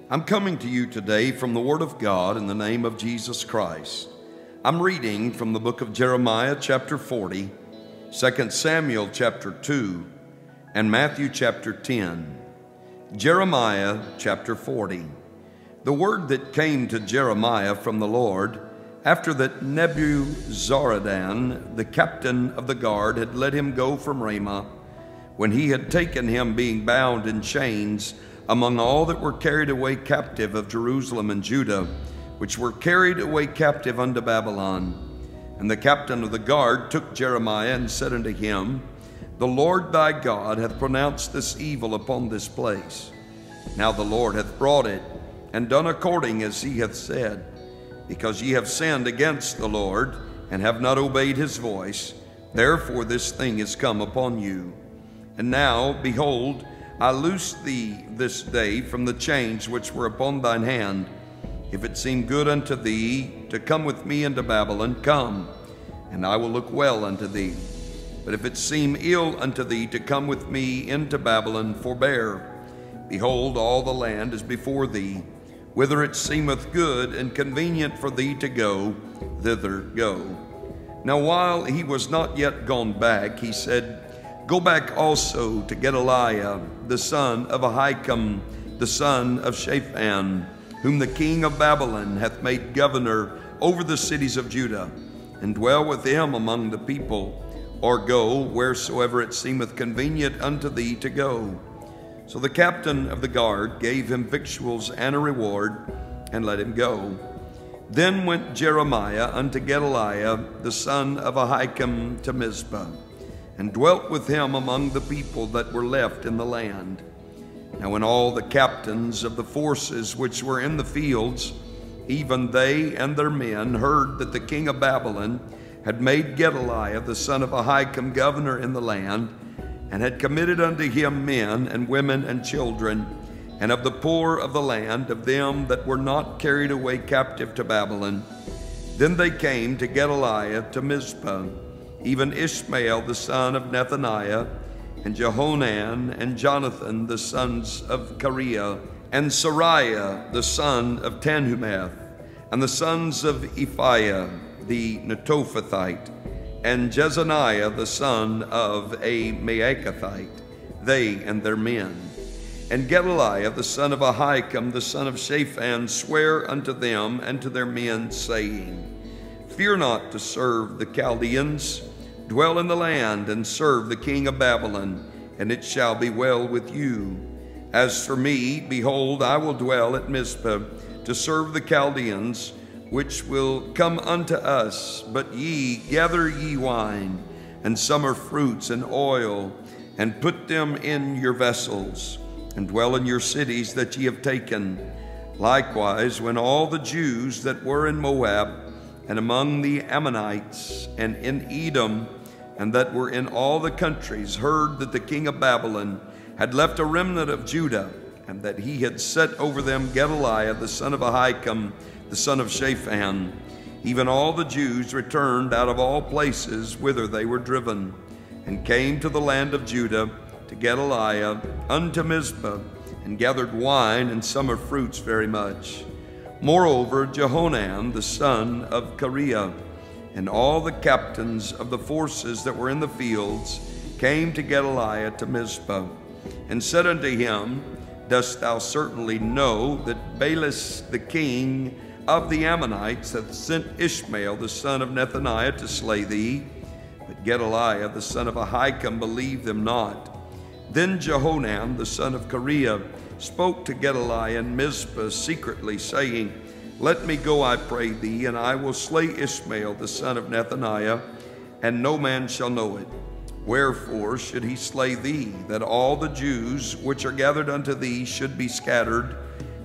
I'm coming to you today from the Word of God in the name of Jesus Christ. I'm reading from the book of Jeremiah chapter 40, 2 Samuel chapter 2, and Matthew chapter 10. Jeremiah chapter 40. The word that came to Jeremiah from the Lord, after that Nebuzaradan, the captain of the guard, had let him go from Ramah, when he had taken him being bound in chains among all that were carried away captive of Jerusalem and Judah, which were carried away captive unto Babylon. And the captain of the guard took Jeremiah and said unto him, The Lord thy God hath pronounced this evil upon this place. Now the Lord hath brought it, and done according as he hath said, because ye have sinned against the Lord, and have not obeyed his voice. Therefore this thing is come upon you. And now, behold, I loose thee this day from the chains which were upon thine hand. If it seem good unto thee to come with me into Babylon, come, and I will look well unto thee. But if it seem ill unto thee to come with me into Babylon, forbear. Behold, all the land is before thee. Whither it seemeth good and convenient for thee to go, thither go. Now while he was not yet gone back, he said, Go back also to Gedaliah, the son of Ahikam, the son of Shaphan, whom the king of Babylon hath made governor over the cities of Judah, and dwell with him among the people, or go wheresoever it seemeth convenient unto thee to go. So the captain of the guard gave him victuals and a reward, and let him go. Then went Jeremiah unto Gedaliah, the son of Ahikam, to Mizpah, and dwelt with him among the people that were left in the land. Now when all the captains of the forces which were in the fields, even they and their men, heard that the king of Babylon had made Gedaliah the son of Ahikam governor in the land, and had committed unto him men and women and children, and of the poor of the land, of them that were not carried away captive to Babylon, then they came to Gedaliah to Mizpah, even Ishmael the son of Nethaniah, and Jehonan and Jonathan the sons of Kareah, and Sariah the son of Tanhumeth, and the sons of Ephiah the Netophathite, and Jezaniah the son of a Maacathite, they and their men. And Gedaliah the son of Ahikam the son of Shaphan sware unto them and to their men, saying, Fear not to serve the Chaldeans. Dwell in the land and serve the king of Babylon, and it shall be well with you. As for me, behold, I will dwell at Mizpah to serve the Chaldeans, which will come unto us. But ye, gather ye wine, and summer fruits and oil, and put them in your vessels, and dwell in your cities that ye have taken. Likewise, when all the Jews that were in Moab, and among the Ammonites, and in Edom, and that were in all the countries, heard that the king of Babylon had left a remnant of Judah, and that he had set over them Gedaliah the son of Ahikam, the son of Shaphan, even all the Jews returned out of all places whither they were driven, and came to the land of Judah, to Gedaliah, unto Mizpah, and gathered wine and summer fruits very much. Moreover, Jehonan the son of Kareah, and all the captains of the forces that were in the fields, came to Gedaliah to Mizpah, and said unto him, Dost thou certainly know that Baalis the king of the Ammonites hath sent Ishmael the son of Nethaniah to slay thee? But Gedaliah the son of Ahikam believed them not. Then Jehonan the son of Kareah spoke to Gedaliah in Mizpah secretly, saying, Let me go, I pray thee, and I will slay Ishmael the son of Nethaniah, and no man shall know it. Wherefore should he slay thee, that all the Jews which are gathered unto thee should be scattered,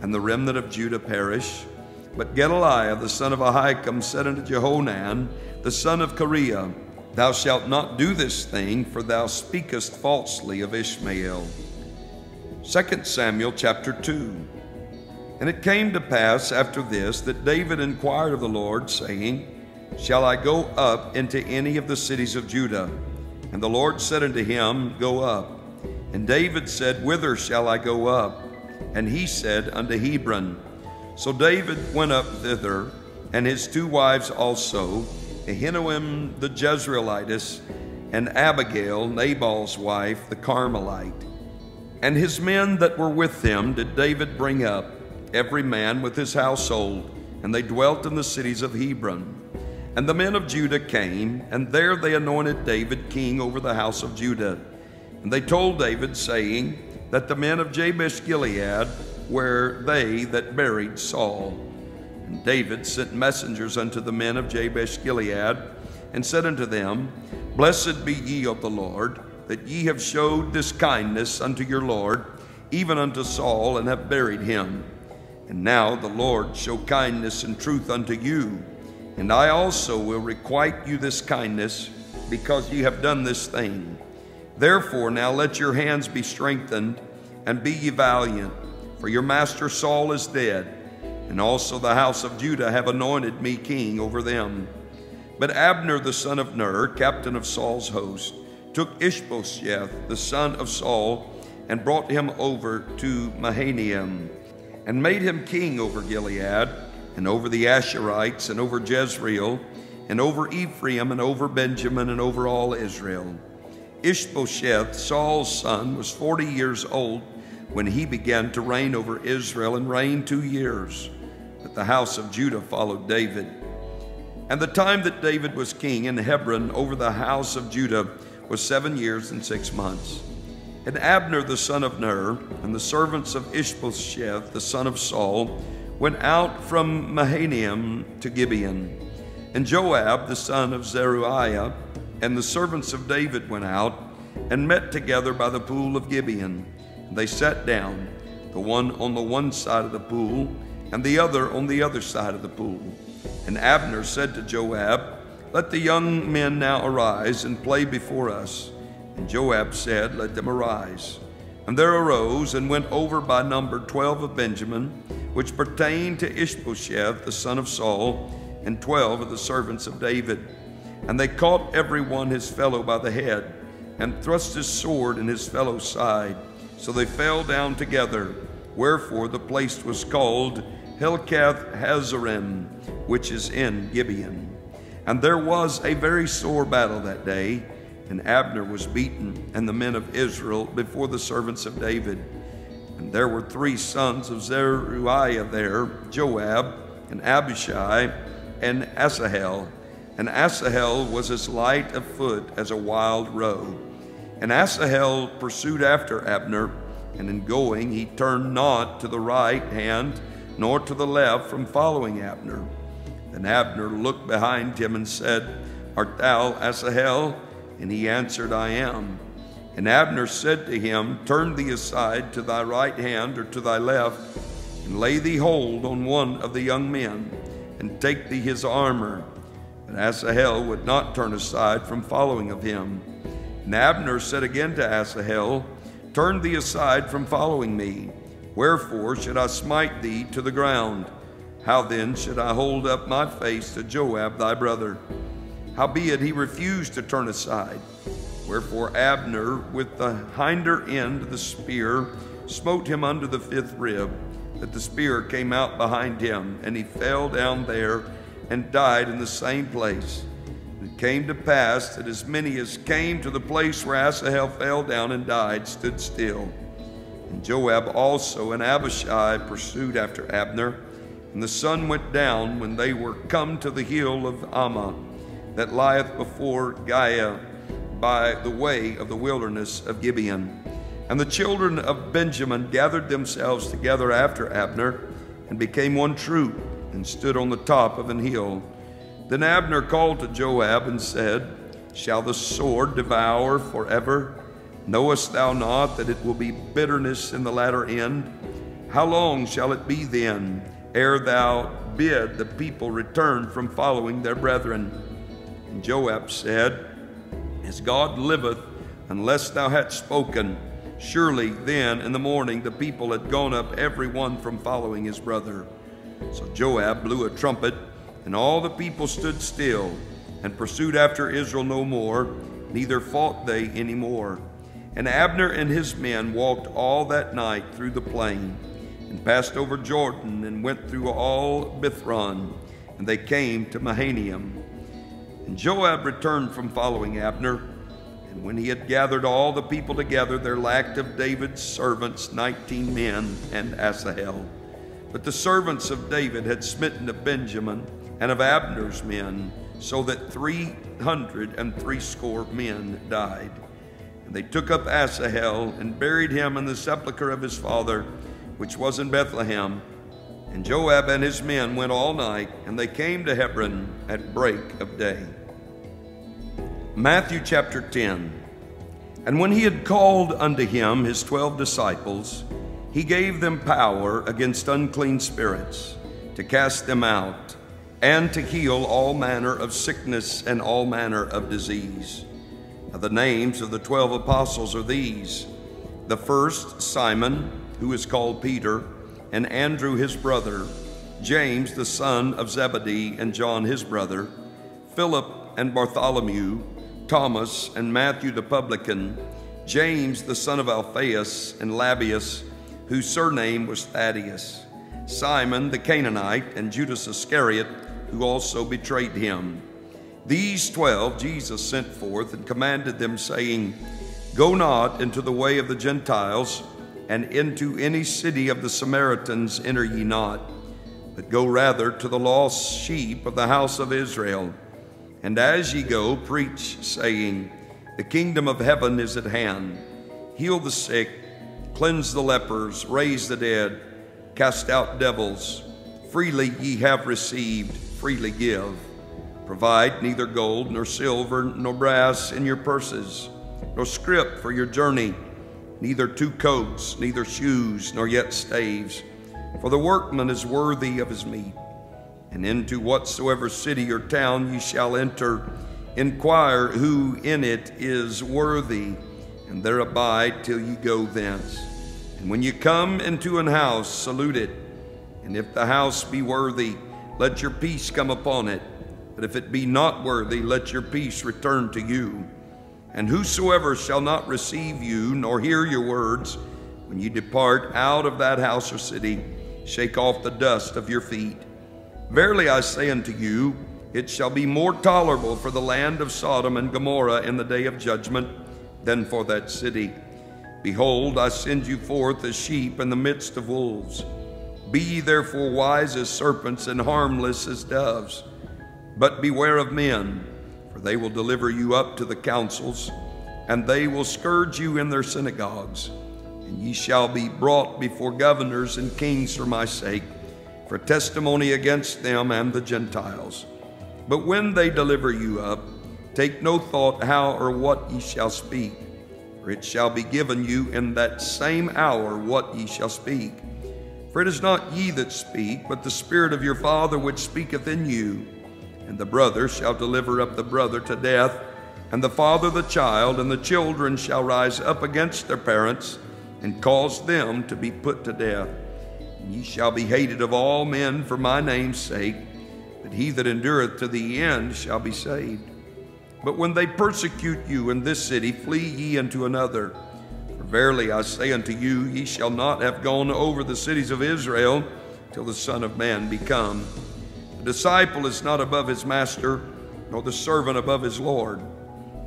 and the remnant of Judah perish? But Gedaliah the son of Ahikam said unto Jehonan the son of Kareah, Thou shalt not do this thing, for thou speakest falsely of Ishmael. 2 Samuel chapter 2. And it came to pass after this that David inquired of the Lord, saying, Shall I go up into any of the cities of Judah? And the Lord said unto him, Go up. And David said, Whither shall I go up? And he said unto Hebron. So David went up thither, and his 2 wives also, Ahinoam the Jezreelitess, and Abigail, Nabal's wife, the Carmelite. And his men that were with him did David bring up, every man with his household, and they dwelt in the cities of Hebron. And the men of Judah came, and there they anointed David king over the house of Judah. And they told David, saying, that the men of Jabesh Gilead were they that buried Saul. And David sent messengers unto the men of Jabesh Gilead, and said unto them, Blessed be ye of the Lord, that ye have showed this kindness unto your Lord, even unto Saul, and have buried him. And now the Lord show kindness and truth unto you, and I also will requite you this kindness, because ye have done this thing. Therefore now let your hands be strengthened, and be ye valiant, for your master Saul is dead, and also the house of Judah have anointed me king over them. But Abner the son of Ner, captain of Saul's host, took Ishbosheth the son of Saul, and brought him over to Mahanaim, and made him king over Gilead, and over the Asherites, and over Jezreel, and over Ephraim, and over Benjamin, and over all Israel. Ishbosheth, Saul's son, was 40 years old when he began to reign over Israel, and reigned 2 years. But the house of Judah followed David. And the time that David was king in Hebron over the house of Judah was 7 years and 6 months. And Abner the son of Ner, and the servants of Ishbosheth the son of Saul, went out from Mahanaim to Gibeon. And Joab the son of Zeruiah, and the servants of David went out, and met together by the pool of Gibeon. And they sat down, the one on the one side of the pool, and the other on the other side of the pool. And Abner said to Joab, Let the young men now arise, and play before us. And Joab said, Let them arise. And there arose, and went over by number 12 of Benjamin, which pertained to Ishbosheth the son of Saul, and 12 of the servants of David. And they caught every one his fellow by the head, and thrust his sword in his fellow's side. So they fell down together, wherefore the place was called Helkath Hazarim, which is in Gibeon. And there was a very sore battle that day, and Abner was beaten, and the men of Israel before the servants of David. And there were 3 sons of Zeruiah there, Joab, and Abishai, and Asahel. And Asahel was as light of foot as a wild roe. And Asahel pursued after Abner, and in going he turned not to the right hand, nor to the left from following Abner. Then Abner looked behind him and said, Art thou Asahel? And he answered, I am. And Abner said to him, Turn thee aside to thy right hand or to thy left, and lay thee hold on one of the young men, and take thee his armor. But Asahel would not turn aside from following of him. And Abner said again to Asahel, Turn thee aside from following me. Wherefore should I smite thee to the ground? How then should I hold up my face to Joab thy brother? Howbeit he refused to turn aside. Wherefore Abner with the hinder end of the spear smote him under the 5th rib, that the spear came out behind him, and he fell down there and died in the same place. And it came to pass that as many as came to the place where Asahel fell down and died stood still. And Joab also and Abishai pursued after Abner. And the sun went down when they were come to the hill of Ammah, that lieth before Giah, by the way of the wilderness of Gibeon. And the children of Benjamin gathered themselves together after Abner, and became one troop, and stood on the top of an hill. Then Abner called to Joab and said, Shall the sword devour forever? Knowest thou not that it will be bitterness in the latter end? How long shall it be then, ere thou bid the people return from following their brethren? And Joab said, As God liveth, unless thou hadst spoken, surely then in the morning the people had gone up every one from following his brother. So Joab blew a trumpet, and all the people stood still, and pursued after Israel no more, neither fought they any more. And Abner and his men walked all that night through the plain. and passed over Jordan, and went through all Bithron, and they came to Mahanaim. And Joab returned from following Abner, and when he had gathered all the people together, there lacked of David's servants 19 men and Asahel. But the servants of David had smitten of Benjamin and of Abner's men, so that 360 men died. And they took up Asahel and buried him in the sepulchre of his father, which was in Bethlehem. And Joab and his men went all night, and they came to Hebron at break of day. Matthew chapter 10. And when he had called unto him his 12 disciples, he gave them power against unclean spirits, to cast them out, and to heal all manner of sickness and all manner of disease. Now the names of the 12 apostles are these: the first, Simon, who is called Peter, and Andrew his brother, James the son of Zebedee, and John his brother, Philip and Bartholomew, Thomas and Matthew the publican, James the son of Alphaeus, and Labius, whose surname was Thaddeus, Simon the Canaanite, and Judas Iscariot, who also betrayed him. These 12 Jesus sent forth and commanded them, saying, Go not into the way of the Gentiles, and into any city of the Samaritans enter ye not, but go rather to the lost sheep of the house of Israel. And as ye go, preach, saying, The kingdom of heaven is at hand. Heal the sick, cleanse the lepers, raise the dead, cast out devils. Freely ye have received, freely give. Provide neither gold nor silver nor brass in your purses, nor scrip for your journey, neither 2 coats, neither shoes, nor yet staves. For the workman is worthy of his meat. And into whatsoever city or town ye shall enter, inquire who in it is worthy, and there abide till ye go thence. And when ye come into an house, salute it. And if the house be worthy, let your peace come upon it. But if it be not worthy, let your peace return to you. And whosoever shall not receive you, nor hear your words, when ye depart out of that house or city, shake off the dust of your feet. Verily I say unto you, it shall be more tolerable for the land of Sodom and Gomorrah in the day of judgment than for that city. Behold, I send you forth as sheep in the midst of wolves. Be ye therefore wise as serpents and harmless as doves. But beware of men, for they will deliver you up to the councils, and they will scourge you in their synagogues. And ye shall be brought before governors and kings for my sake, for testimony against them and the Gentiles. But when they deliver you up, take no thought how or what ye shall speak, for it shall be given you in that same hour what ye shall speak. For it is not ye that speak, but the Spirit of your Father which speaketh in you. And the brother shall deliver up the brother to death, and the father the child, and the children shall rise up against their parents, and cause them to be put to death. And ye shall be hated of all men for my name's sake, but he that endureth to the end shall be saved. But when they persecute you in this city, flee ye into another. For verily I say unto you, ye shall not have gone over the cities of Israel till the Son of Man be come. The disciple is not above his master, nor the servant above his Lord.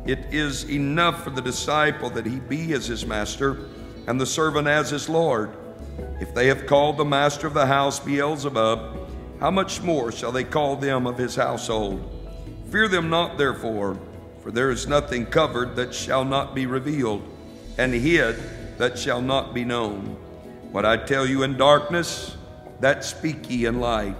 It is enough for the disciple that he be as his master, and the servant as his Lord. If they have called the master of the house Beelzebub, how much more shall they call them of his household? Fear them not, therefore, for there is nothing covered that shall not be revealed, and hid that shall not be known. What I tell you in darkness, that speak ye in light.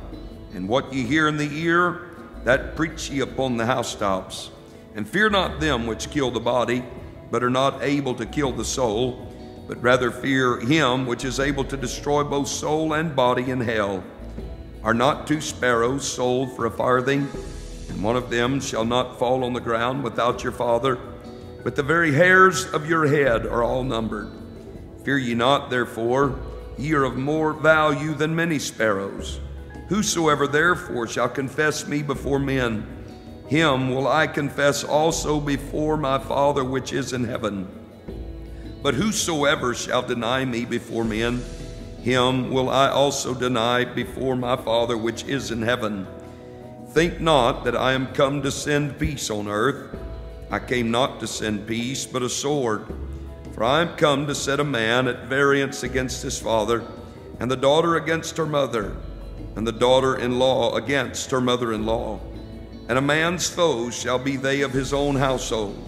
And what ye hear in the ear, that preach ye upon the housetops. And fear not them which kill the body, but are not able to kill the soul, but rather fear him which is able to destroy both soul and body in hell. Are not 2 sparrows sold for a farthing, and one of them shall not fall on the ground without your Father? But the very hairs of your head are all numbered. Fear ye not, therefore, ye are of more value than many sparrows. Whosoever therefore shall confess me before men, him will I confess also before my Father which is in heaven. But whosoever shall deny me before men, him will I also deny before my Father which is in heaven. Think not that I am come to send peace on earth. I came not to send peace, but a sword. For I am come to set a man at variance against his father, and the daughter against her mother, and the daughter-in-law against her mother-in-law. And a man's foes shall be they of his own household.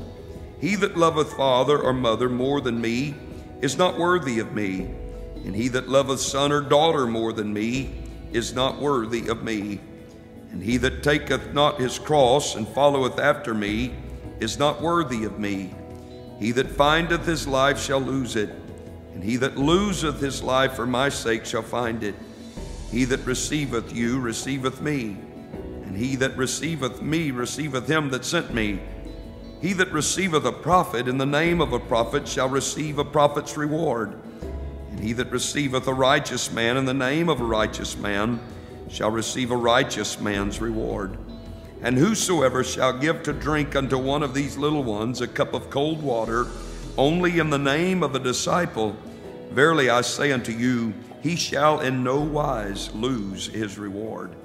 He that loveth father or mother more than me is not worthy of me, and he that loveth son or daughter more than me is not worthy of me. And he that taketh not his cross and followeth after me is not worthy of me. He that findeth his life shall lose it, and he that loseth his life for my sake shall find it. He that receiveth you receiveth me, and he that receiveth me receiveth him that sent me. He that receiveth a prophet in the name of a prophet shall receive a prophet's reward, and he that receiveth a righteous man in the name of a righteous man shall receive a righteous man's reward. And whosoever shall give to drink unto one of these little ones a cup of cold water, only in the name of a disciple, verily I say unto you, he shall in no wise lose his reward.